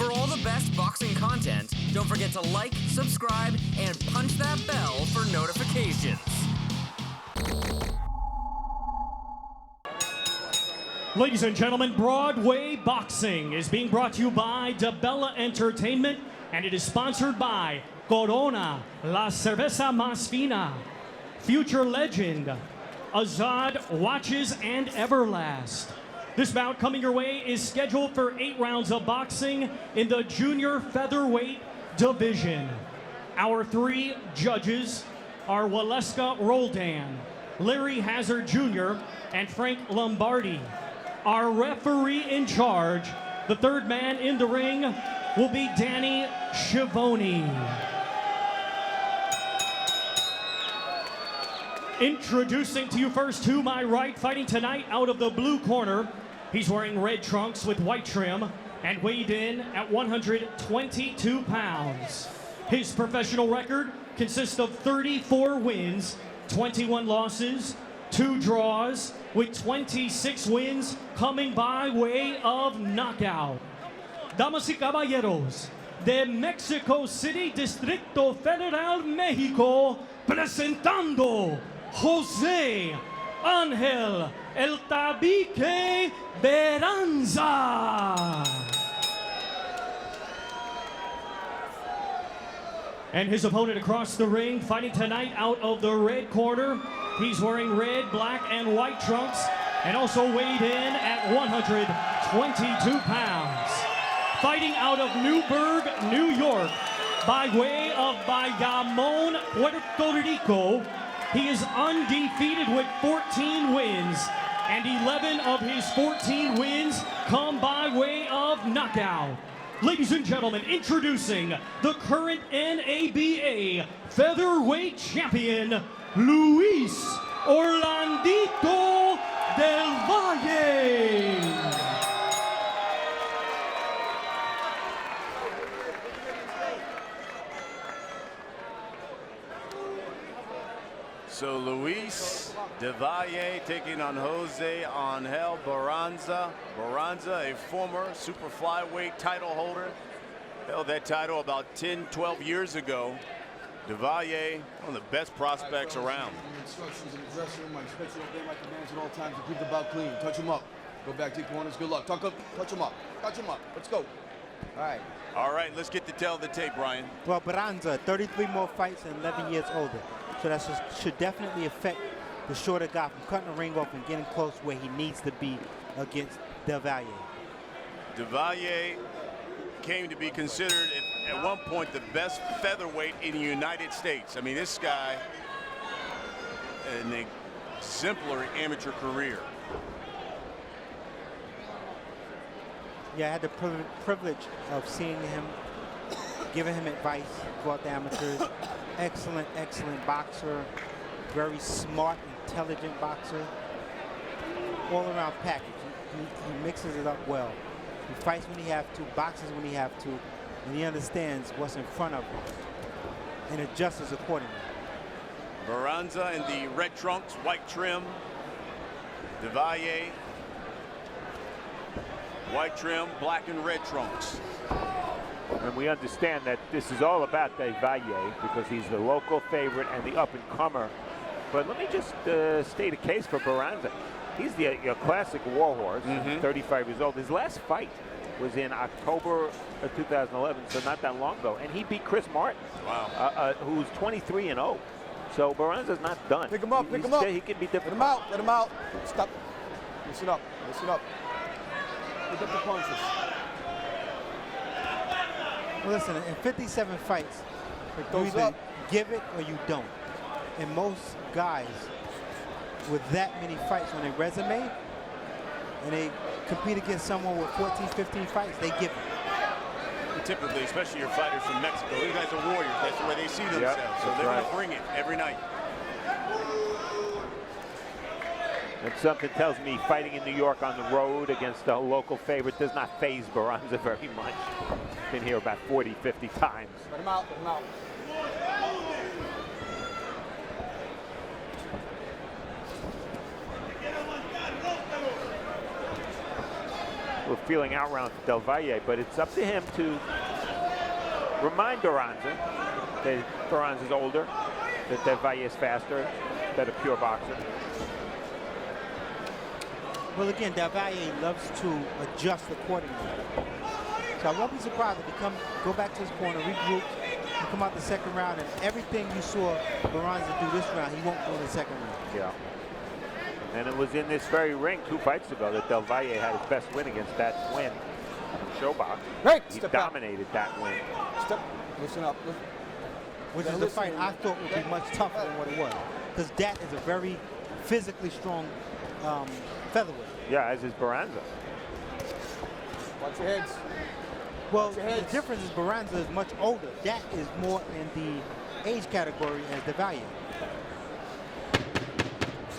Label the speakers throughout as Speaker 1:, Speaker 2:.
Speaker 1: For all the best boxing content, don't forget to like, subscribe, and punch that bell for notifications.
Speaker 2: Ladies and gentlemen, Broadway Boxing is being brought to you by DiBella Entertainment, and it is sponsored by Corona, La Cerveza Más Fina, Future Legend, Azad Watches, and Everlast. This bout coming your way is scheduled for 8 rounds of boxing in the junior featherweight division. Our 3 judges are Waleska Roldan, Larry Hazard Jr., and Frank Lombardi. Our referee in charge, the 3rd man in the ring, will be Danny Schiavone. Introducing to you first, to my right, fighting tonight out of the blue corner. He's wearing red trunks with white trim and weighed in at 122 pounds. His professional record consists of 34 wins, 21 losses, 2 draws, with 26 wins coming by way of knockout. Damas y caballeros, de Mexico City, Distrito Federal, México, presentando José Ángel El Tabique Beranza. And his opponent across the ring, fighting tonight out of the red corner. He's wearing red, black, and white trunks, and also weighed in at 122 pounds. Fighting out of Newburgh, New York, by way of Bayamón, Puerto Rico, he is undefeated with 14 wins, and 11 of his 14 wins come by way of knockout. Ladies and gentlemen, introducing the current NABA featherweight champion, Luis Orlandito del Valle.
Speaker 3: So Luis del Valle taking on Jose Angel Beranza. Beranza, a former super flyweight title holder, held that title about 10, 12 years ago. Del Valle, one of the best prospects around.
Speaker 4: Instructions in the dressing room. I expect you to obey my commands at all times and keep the bout clean. Touch him up. Go back deep corners. Good luck. Touch him up. Touch him up. Let's go. All right.
Speaker 3: All right, let's get the tail of the tape, Brian.
Speaker 5: Well, Beranza, 33 more fights and 11 years older. So that should definitely affect the shorter guy from cutting the ring off and getting close where he needs to be against Del Valle.
Speaker 3: Del Valle came to be considered at one point the best featherweight in the United States. I mean, this guy, an exemplary amateur career.
Speaker 5: Yeah, I had the privilege of seeing him, giving him advice throughout the amateurs. Excellent, excellent boxer. Very smart, intelligent boxer. All-around package. He mixes it up well. He fights when he has to, boxes when he has to, and he understands what's in front of him and adjusts accordingly.
Speaker 3: Beranza in the red trunks, white trim. Del Valle, white trim, black and red trunks.
Speaker 6: And we understand that this is all about Del Valle because he's the local favorite and the up-and-comer. But let me just state a case for Beranza. He's your classic warhorse, 35 years old. His last fight was in October of 2011, so not that long ago. And he beat Chris Martin, who's 23-0. So Beranza's not done.
Speaker 4: Pick him up, pick him up.
Speaker 6: He can be different.
Speaker 4: Let him out. Stop. Listen up, listen up. Pick up the punches.
Speaker 5: Well, listen, in 57 fights, you either give it or you don't. And most guys with that many fights on their resume, and they compete against someone with 14, 15 fights, they give it.
Speaker 3: Typically, especially your fighters from Mexico, these guys are warriors. That's the way they see themselves. So they're going to bring it every night.
Speaker 6: And something tells me fighting in New York on the road against a local favorite does not faze Beranza very much. Been here about 40, 50 times.
Speaker 4: Let him out, let him out.
Speaker 6: little feeling out round for Del Valle, but it's up to him to remind Beranza that Beranza's older, that Del Valle is faster, better pure boxer.
Speaker 5: Well, again, Del Valle loves to adjust accordingly. So I won't be surprised if he go back to his corner, regroup, and come out the second round, and everything you saw Beranza do this round, he won't do in the second round.
Speaker 6: Yeah. And it was in this very ring 2 fights ago that Del Valle had his best win against that twin Showbox.
Speaker 4: Right.
Speaker 6: He dominated that win.
Speaker 4: Step. Listen up. Listen.
Speaker 5: Which is the fight I thought would be much tougher than what it was. Because Dat is a very physically strong featherweight.
Speaker 6: Yeah, as is Beranza.
Speaker 4: Watch your heads.
Speaker 5: Well, the difference is Beranza is much older. Dat is more in the age category as Del Valle.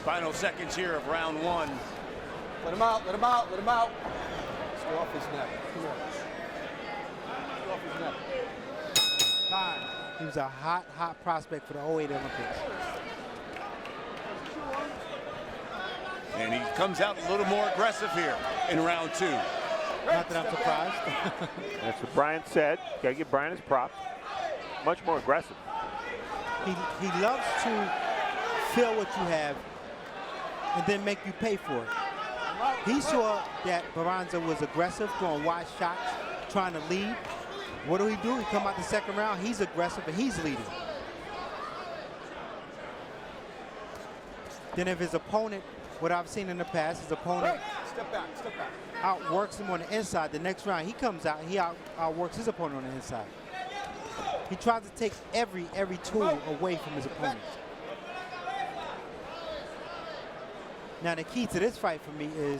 Speaker 3: Final seconds here of round 1.
Speaker 4: Let him out. Let him out. Let him out. Let's go off his neck. Come here. Let's go off his neck. Time.
Speaker 5: He was a hot prospect for the 08 Olympics.
Speaker 3: And he comes out a little more aggressive here in round 2.
Speaker 5: Not that I'm surprised.
Speaker 6: That's what Brian said. Got to give Brian his props. Much more aggressive.
Speaker 5: He loves to feel what you have and then make you pay for it. He saw that Beranza was aggressive, throwing wide shots, trying to lead. What do? He come out the second round, he's aggressive and he's leading. Then if his opponent, what I've seen in the past, his opponent
Speaker 4: Step back.
Speaker 5: outworks him on the inside, the next round he comes out, he outworks his opponent on the inside. He tries to take every tool away from his opponent. Now the key to this fight for me is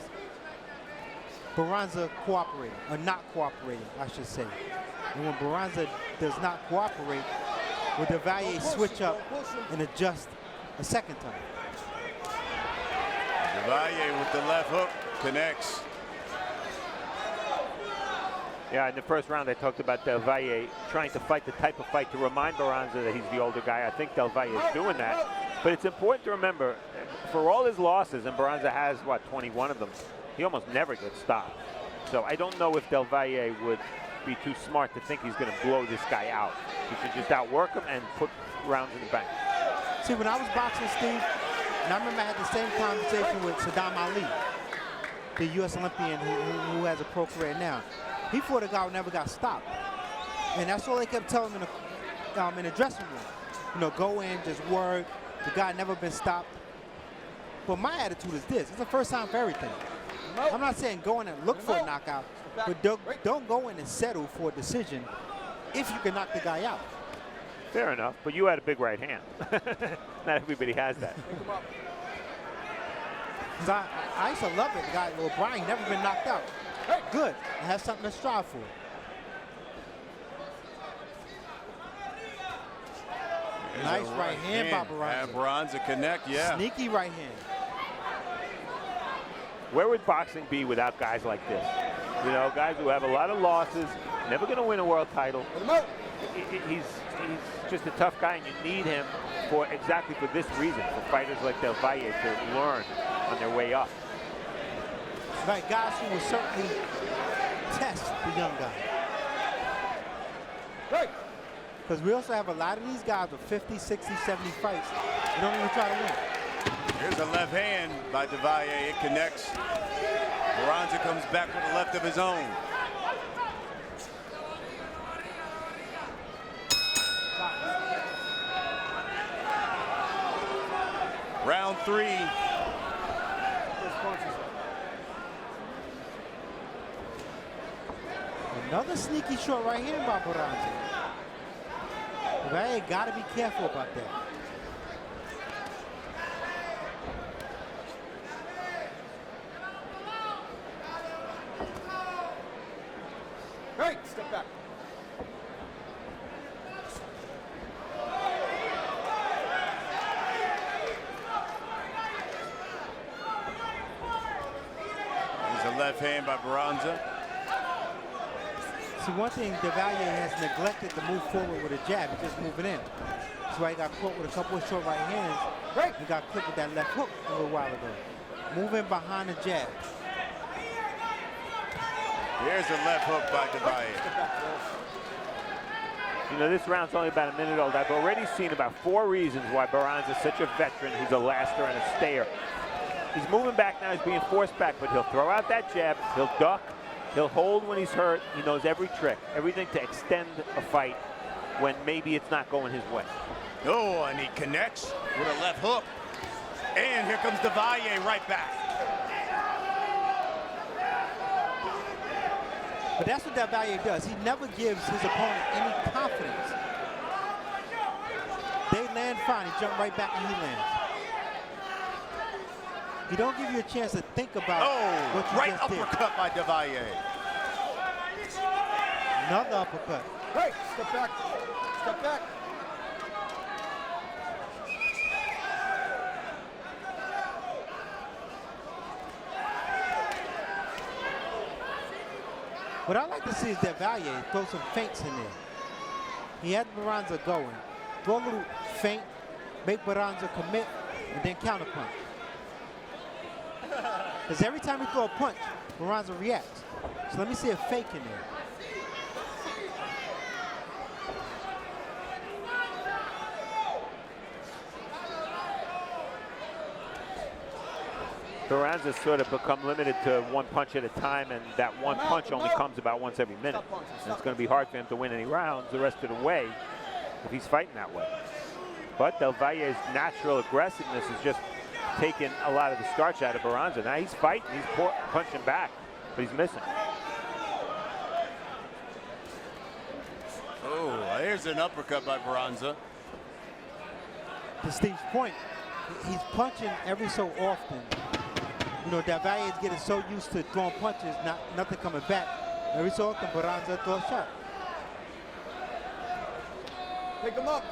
Speaker 5: Beranza cooperating, or not cooperating, I should say. And when Beranza does not cooperate, will Del Valle switch up and adjust a second time?
Speaker 3: Del Valle with the left hook connects.
Speaker 6: Yeah, in the first round, they talked about Del Valle trying to fight the type of fight to remind Beranza that he's the older guy. I think Del Valle is doing that. But it's important to remember, for all his losses, and Beranza has, what, 21 of them, he almost never gets stopped. So I don't know if Del Valle would be too smart to think he's going to blow this guy out. He should just outwork him and put rounds in the bank.
Speaker 5: See, when I was boxing, Steve, and I remember I had the same conversation with Saddam Ali, the U.S. Olympian who has a pro career now. He fought a guy who never got stopped. And that's all they kept telling him in the dressing room. You know, go in, just work. The guy never been stopped. But my attitude is this. It's the first time for everything. I'm not saying go in and look for a knockout, but don't go in and settle for a decision if you can knock the guy out.
Speaker 6: Fair enough, but you had a big right hand. Not everybody has that.
Speaker 5: I used to love it. The guy, O'Brien, never been knocked out. Good. I have something to strive for. Nice right hand by Beranza.
Speaker 3: Beranza connect, yeah.
Speaker 5: Sneaky right hand.
Speaker 6: Where would boxing be without guys like this? You know, guys who have a lot of losses, never going to win a world title. He's just a tough guy, and you need him for exactly for this reason, for fighters like Del Valle to learn on their way up.
Speaker 5: Right, guys who will certainly test the young guy.
Speaker 4: Right.
Speaker 5: Because we also have a lot of these guys with 50, 60, 70 fights. They don't even try to win.
Speaker 3: Here's a left hand by Del Valle. It connects. Beranza comes back with a left of his own. Round 3.
Speaker 5: Another sneaky short right hand by Beranza. They got to be careful about that.
Speaker 4: Right, step back.
Speaker 3: There's a left hand by Beranza.
Speaker 5: See, one thing, Del Valle has neglected to move forward with a jab. He's just moving in. That's why he got caught with a couple of short right hands.
Speaker 4: Right.
Speaker 5: He got clipped with that left hook a little while ago. Moving behind the jab.
Speaker 3: There's a left hook by DiBella.
Speaker 6: You know, this round's only about a minute old. I've already seen about 4 reasons why Beranza is such a veteran who's a laster and a stayer. He's moving back now, he's being forced back, but he'll throw out that jab, he'll duck, he'll hold when he's hurt. He knows every trick, everything to extend a fight when maybe it's not going his way.
Speaker 3: Oh, and he connects with a left hook. And here comes Valle right back.
Speaker 5: But that's what Valle does. He never gives his opponent any confidence. They land fine, he jump right back and he lands. He don't give you a chance to think about what you
Speaker 3: right
Speaker 5: just did.
Speaker 3: uppercut by DiBella.
Speaker 5: Another uppercut.
Speaker 4: Hey, step back. Step back.
Speaker 5: What I like to see is that Valle throw some feints in there. He had Beranza going. Throw a little feint, make Beranza commit, and then counterpunch. Because every time he throw a punch, Beranza reacts. So let me see a fake in there.
Speaker 6: Beranza's sort of become limited to 1 punch at a time, and that 1 punch only comes about once every minute. And it's going to be hard for him to win any rounds the rest of the way if he's fighting that way. But Valle's natural aggressiveness is just taking a lot of the starch out of Beranza. Now he's fighting, he's punching back, but he's missing.
Speaker 3: Oh, here's an uppercut by Beranza.
Speaker 5: To Steve's point, he's punching every so often. You know, Valle is getting so used to throwing punches, nothing coming back. Every so often, Beranza throws a shot.
Speaker 4: Pick him up.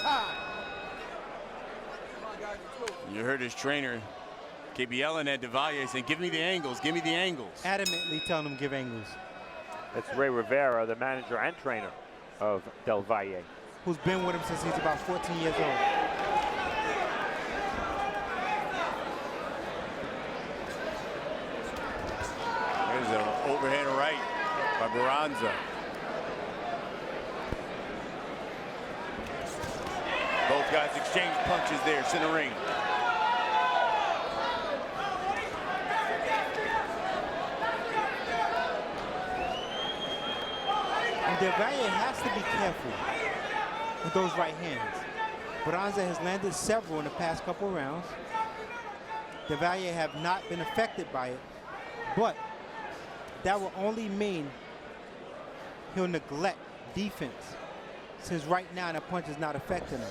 Speaker 4: Ah. Come on, guys, let's go.
Speaker 3: You heard his trainer keep yelling at DiBella saying, give me the angles, give me the angles.
Speaker 5: Adamantly telling him give angles.
Speaker 6: That's Ray Rivera, the manager and trainer of Del Valle.
Speaker 5: Who's been with him since he's about 14 years old.
Speaker 3: There's an overhand right by Beranza. Both guys exchange punches there, center ring.
Speaker 5: And Valle has to be careful with those right hands. Beranza has landed several in the past couple of rounds. Valle have not been affected by it, but that will only mean he'll neglect defense, since right now the punch is not affecting him.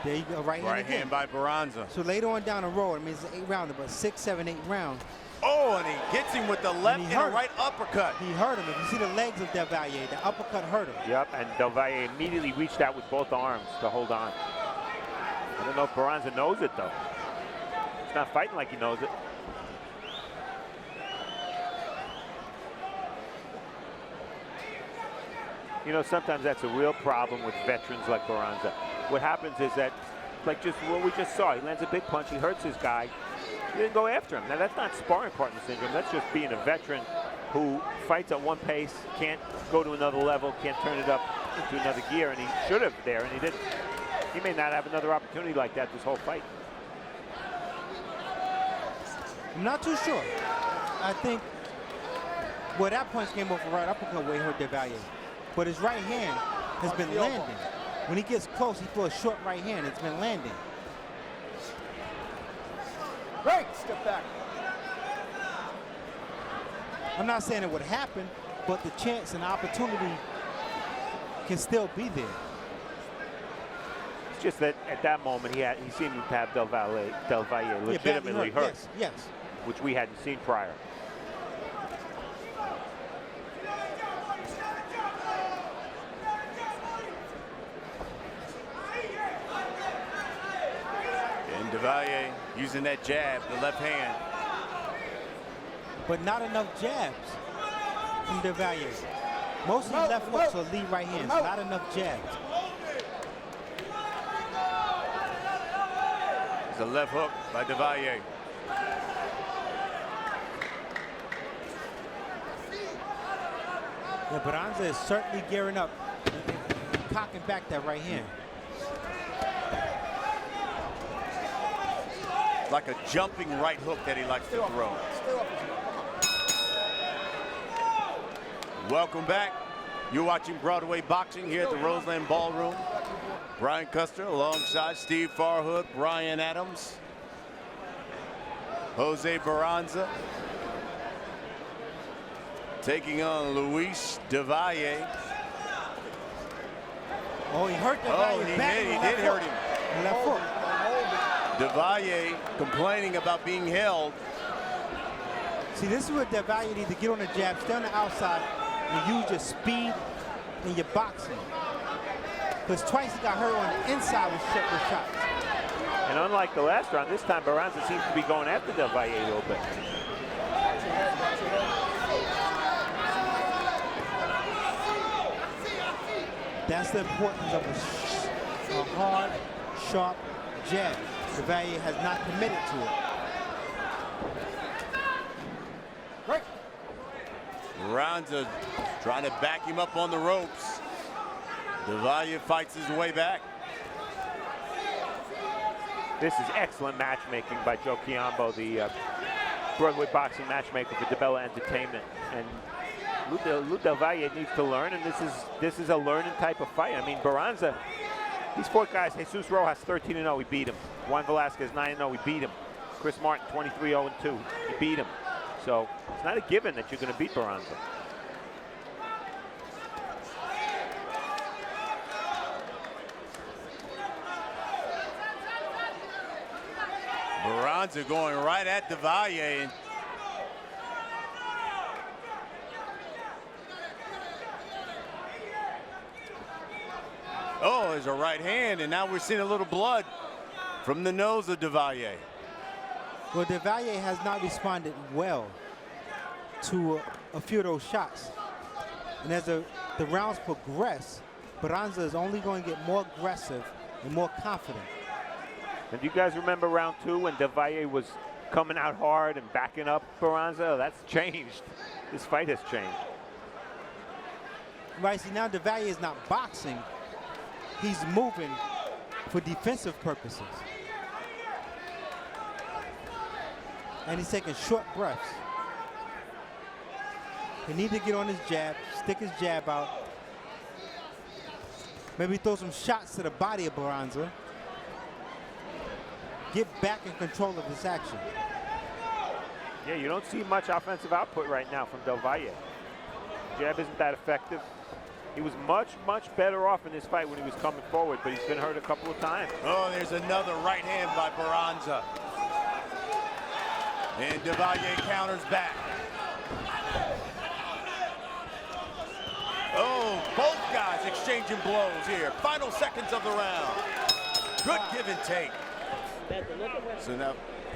Speaker 5: There you go, right hand
Speaker 3: by Beranza.
Speaker 5: So later on down the road, I mean, it's an 8-rounder, but 6, 7, 8 rounds.
Speaker 3: Oh, and he gets him with the left and a right uppercut.
Speaker 5: He hurt him. If you see the legs of Valle, the uppercut hurt him.
Speaker 6: Yep, and Del Valle immediately reached out with both arms to hold on. I don't know if Beranza knows it, though. He's not fighting like he knows it. You know, sometimes that's a real problem with veterans like Beranza. What happens is that, like just what we just saw, he lands a big punch, he hurts his guy, he didn't go after him. Now that's not sparring partner syndrome, that's just being a veteran who fights at one pace, can't go to another level, can't turn it up into another gear, and he should have there, and he didn't. He may not have another opportunity like that this whole fight.
Speaker 5: I'm not too sure. I think, well, that punch came off a right uppercut where he hurt Valle. But his right hand has been landing. When he gets close, he throws a short right hand. It's been landing.
Speaker 4: Right, step back.
Speaker 5: I'm not saying it would happen, but the chance and opportunity can still be there.
Speaker 6: It's just that at that moment he seemed to have Del Valle legitimately hurt.
Speaker 5: Yes, yes.
Speaker 6: Which we hadn't seen prior.
Speaker 3: And DiBella using that jab, the left hand.
Speaker 5: But not enough jabs from DiBella. Mostly left hooks or lead right hands. Not enough jabs.
Speaker 3: It's a left hook by DiBella.
Speaker 5: Yeah, Beranza is certainly gearing up and cocking back that right hand.
Speaker 3: Like a jumping right hook that he likes to throw. Welcome back. You're watching Broadway Boxing here at the Roseland Ballroom. Brian Custer alongside Steve Farhood, Brian Adams, Jose Beranza, taking on Luis de Valle.
Speaker 5: Oh, he hurt the Valle.
Speaker 3: Oh, he did hurt him.
Speaker 5: Left foot.
Speaker 3: De Valle complaining about being held.
Speaker 5: See, this is where De Valle needs to get on the jab, stay on the outside, and use your speed and your boxing. Because twice he got hurt on the inside with shots.
Speaker 6: And unlike the last round, this time Beranza seems to be going after Del Valle a little bit.
Speaker 5: That's the importance of a hard, sharp jab. De Valle has not committed to it.
Speaker 3: Beranza trying to back him up on the ropes. De Valle fights his way back.
Speaker 6: This is excellent matchmaking by Joe Chiambo, the Broadway boxing matchmaker for DiBella Entertainment. And Lou Del Valle needs to learn, and this is a learning type of fight. I mean, Beranza, these four guys, Jesus Rojas 13-0, he beat him. Juan Velasquez 9-0, he beat him. Chris Martin 23-0-2, he beat him. So it's not a given that you're going to beat Beranza.
Speaker 3: Beranza going right at De Valle. Oh, there's a right hand, and now we're seeing a little blood from the nose of De Valle.
Speaker 5: Well, De Valle has not responded well to a few of those shots. And as the rounds progress, Beranza is only going to get more aggressive and more confident.
Speaker 6: And do you guys remember round 2 when De Valle was coming out hard and backing up Beranza? That's changed. This fight has changed.
Speaker 5: Right, see, now De Valle is not boxing. He's moving for defensive purposes. And he's taking short breaths. He needs to get on his jab, stick his jab out. Maybe throw some shots to the body of Beranza. Get back in control of this action.
Speaker 6: Yeah, you don't see much offensive output right now from Del Valle. Jab isn't that effective. He was much, much better off in this fight when he was coming forward, but he's been hurt a couple of times.
Speaker 3: Oh, there's another right hand by Beranza. And De Valle counters back. Oh, both guys exchanging blows here. Final seconds of the round. Good give and take. So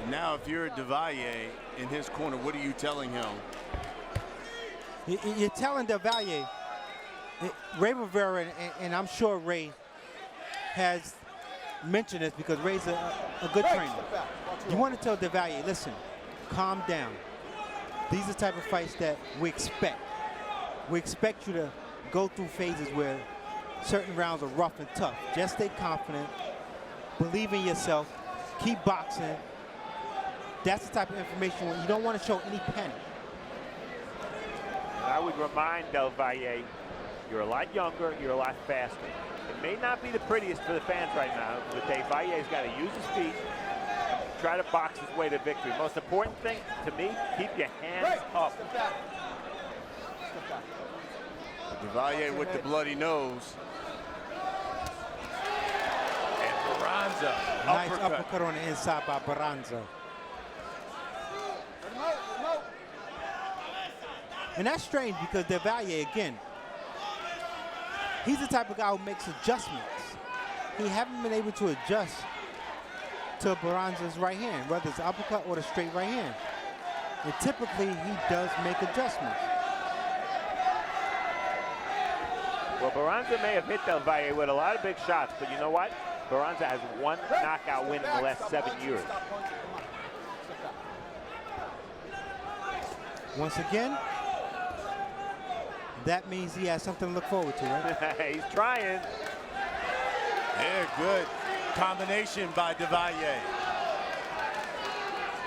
Speaker 3: now if you're De Valle in his corner, what are you telling him?
Speaker 5: You're telling De Valle, Ray Rivera, and I'm sure Ray has mentioned this because Ray's a good trainer. You want to tell De Valle, listen, calm down. These are the type of fights that we expect. We expect you to go through phases where certain rounds are rough and tough. Just stay confident, believe in yourself, keep boxing. That's the type of information where you don't want to show any panic.
Speaker 6: And I would remind Del Valle, you're a lot younger, you're a lot faster. It may not be the prettiest for the fans right now, but Del Valle's got to use his feet, try to box his way to victory. Most important thing to me, keep your hands up.
Speaker 3: De Valle with the bloody nose. And Beranza,
Speaker 5: Nice uppercut on the inside by Beranza. And that's strange because De Valle, again, he's the type of guy who makes adjustments. He haven't been able to adjust to Beranza's right hand, whether it's uppercut or the straight right hand. And typically, he does make adjustments.
Speaker 6: Well, Beranza may have hit Del Valle with a lot of big shots, but you know what? Beranza has one knockout win in the last 7 years.
Speaker 5: Once again, That means he has something to look forward to, right?
Speaker 6: He's trying.
Speaker 3: Yeah, good combination by DiBella.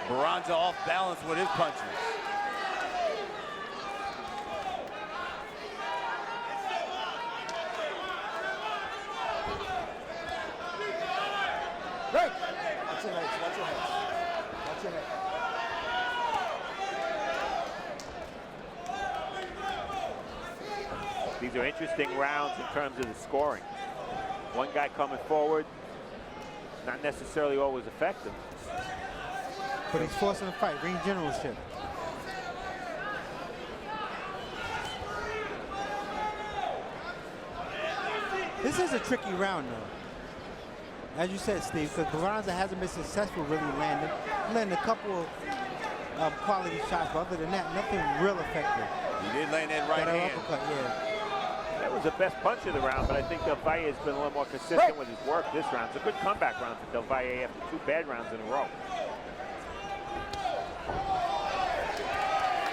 Speaker 3: Beranza off balance with his punches.
Speaker 4: Break! Watch your head, watch your head. Watch your head.
Speaker 6: These are interesting rounds in terms of the scoring. One guy coming forward, not necessarily always effective.
Speaker 5: But he's forcing a fight, ring generalship. This is a tricky round, though. As you said, Steve, because Beranza hasn't been successful really landing a couple of quality shots, but other than that, nothing real effective.
Speaker 3: He did land that right hand.
Speaker 5: Uppercut, yeah.
Speaker 6: That was the best punch of the round, but I think Del Valle has been a little more consistent with his work this round. It's a good comeback round for Del Valle after 2 bad rounds in a row.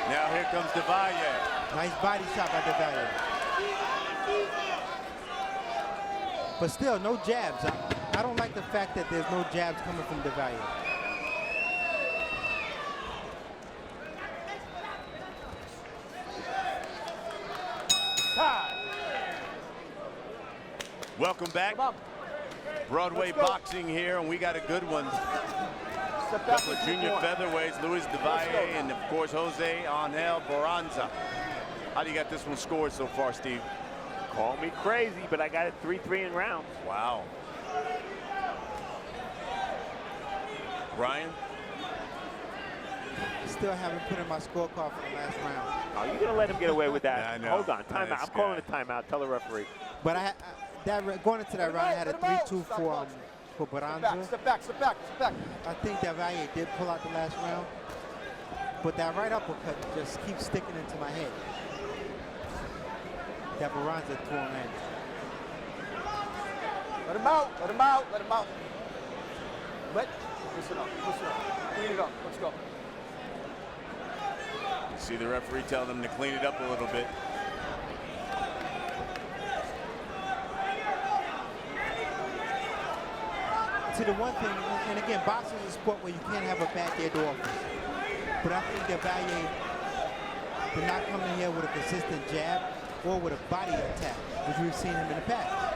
Speaker 3: Now here comes DiBella.
Speaker 5: Nice body shot by DiBella. But still, no jabs. I don't like the fact that there's no jabs coming from DiBella.
Speaker 3: Welcome back. Broadway boxing here, and we got a good one. Couple of junior featherweights, Luis DiBella and of course Jose Angel Beranza. How do you got this one scored so far, Steve?
Speaker 6: Call me crazy, but I got it 3-3 in rounds.
Speaker 3: Wow. Brian?
Speaker 5: Still haven't put in my scorecard for the last round.
Speaker 6: Oh, you're gonna let him get away with that?
Speaker 3: I know.
Speaker 6: Hold on, timeout.
Speaker 3: Nice
Speaker 6: I'm calling a timeout. Tell the referee.
Speaker 5: But going into that round, I had a 3-2 for Beranza.
Speaker 4: Step back, step back, step back.
Speaker 5: I think that Valle did pull out the last round, but that right uppercut just keeps sticking into my head. That Beranza threw him in.
Speaker 4: Let him out, let him out, let him out. Listen up, listen up. Clean it up, let's go.
Speaker 3: You see the referee tell them to clean it up a little bit.
Speaker 5: See, the one thing, and again, boxing is a sport where you can't have a bad day at the office. But I think that Valle did not come in here with a consistent jab or with a body attack, which we've seen him in the past.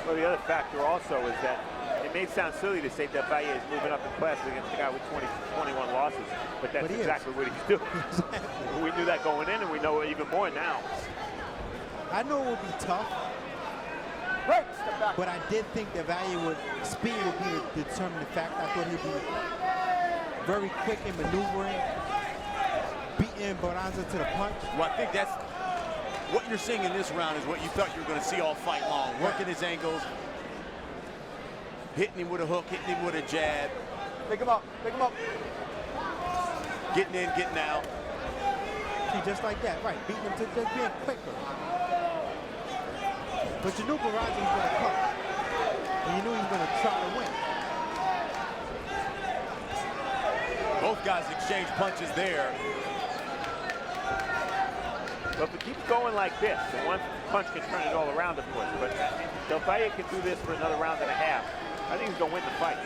Speaker 6: Well, the other factor also is that it may sound silly to say that Valle is moving up in class against a guy with 21 losses, but that's exactly what he's doing. Exactly. We knew that going in, and we know it even more now.
Speaker 5: I know it would be tough, but I did think that speed would be the determining factor. I thought he'd be very quick in maneuvering, beating Beranza to the punch.
Speaker 3: Well, I think that's what you're seeing in this round is what you thought you were going to see all fight long. Working his angles, hitting him with a hook, hitting him with a jab.
Speaker 4: Pick him up, pick him up.
Speaker 3: Getting in, getting out.
Speaker 5: See, just like that, right, beating him to just being quicker. But you knew Beranza was going to cut, and you knew he was going to try to win.
Speaker 3: Both guys exchange punches there.
Speaker 6: But if it keeps going like this, and one punch can turn it all around, of course, but Del Valle can do this for another round and a half. I think he's going to win the fight.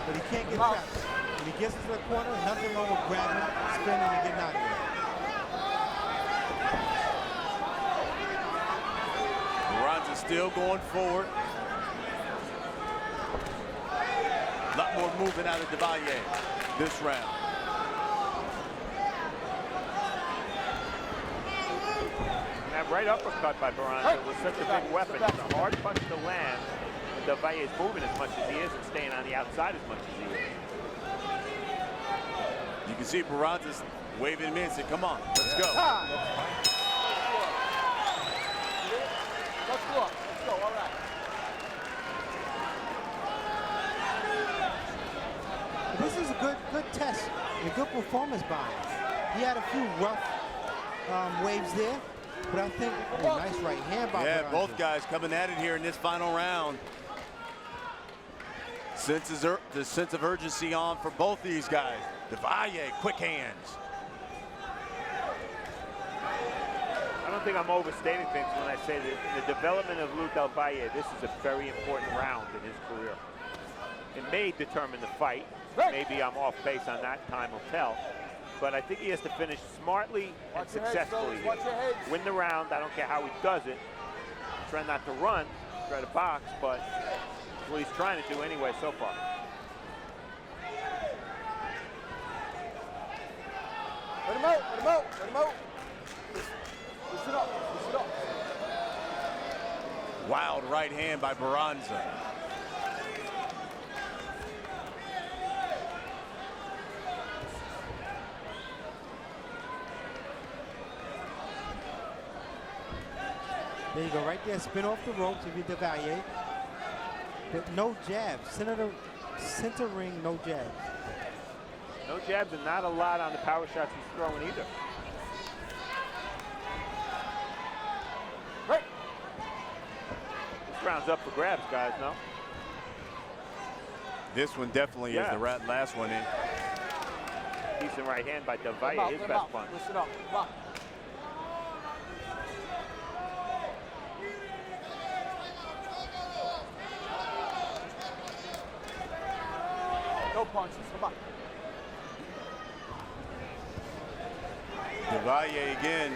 Speaker 5: But he can't get trapped. When he gets to the corner, nothing wrong with grabbing, spinning, and getting out of there.
Speaker 3: Beranza still going forward. A lot more movement out of DiBella this round.
Speaker 6: And that right uppercut by Beranza was such a big weapon. It's a hard punch to land. Del Valle is moving as much as he is and staying on the outside as much as he is.
Speaker 3: You can see Beranza's waving him in and saying, come on, let's go.
Speaker 4: Let's go, all right.
Speaker 5: This is a good test, a good performance by him. He had a few rough waves there, But I think, oh, nice right hand by
Speaker 3: Yeah,
Speaker 5: Beranza.
Speaker 3: both guys coming at it here in this final round. The sense of urgency on for both these guys. Valle, quick hands.
Speaker 6: I don't think I'm overstating things when I say that in the development of Lou Del Valle, this is a very important round in his career. It may determine the fight. Maybe I'm off base on that, time will tell. But I think he has to finish smartly and successfully. Win the round, I don't care how he does it. Try not to run, try to box, but that's what he's trying to do anyway so far.
Speaker 4: Let him out, let him out, let him out. Listen up, listen up.
Speaker 3: Wild right hand by Beranza.
Speaker 5: There you go, right there. Spin off the ropes if you Valle. But no jabs. Center ring, no jabs.
Speaker 6: No jabs and not a lot on the power shots he's throwing either.
Speaker 4: Right.
Speaker 6: This round's up for grabs, guys, no?
Speaker 3: This one definitely is the last one in.
Speaker 6: Decent right hand by Del Valle, his best punch.
Speaker 4: Listen up, come on. No punches, come on.
Speaker 3: Valle again.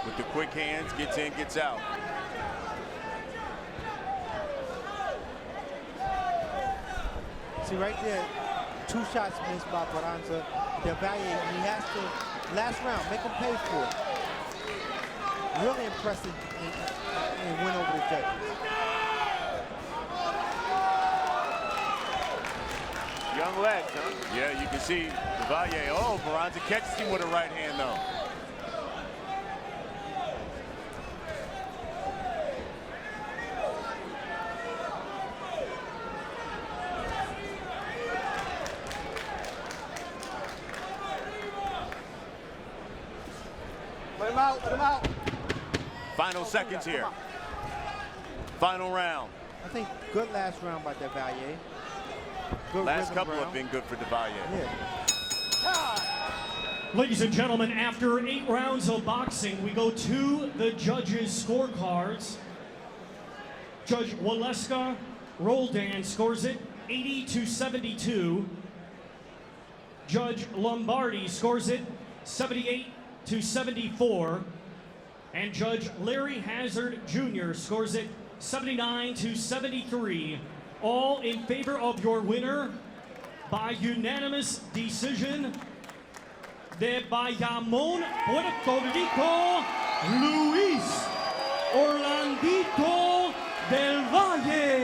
Speaker 3: With the quick hands, gets in, gets out.
Speaker 5: See right there, 2 shots missed by Beranza. Del Valle, he has to, last round, make him pay for it. Really impressive and win over the judges.
Speaker 6: Young legs, huh?
Speaker 3: Yeah, you can see Valle. Oh, Beranza catches him with a right hand, though.
Speaker 4: Let him out, let him out.
Speaker 3: Final seconds here. Final round.
Speaker 5: I think good last round by Del Valle. Good
Speaker 3: Last
Speaker 5: rhythm
Speaker 3: couple
Speaker 5: round.
Speaker 3: have been good for Valle.
Speaker 5: Yeah.
Speaker 2: Ladies and gentlemen, after 8 rounds of boxing, we go to the judges' scorecards. Judge Waleska Roldan scores it 80-72. Judge Lombardi scores it 78-74. And Judge Larry Hazard Jr. scores it 79-73. All in favor of your winner by unanimous decision de Bayamón, Puerto Rico, Luis Orlandito del Valle.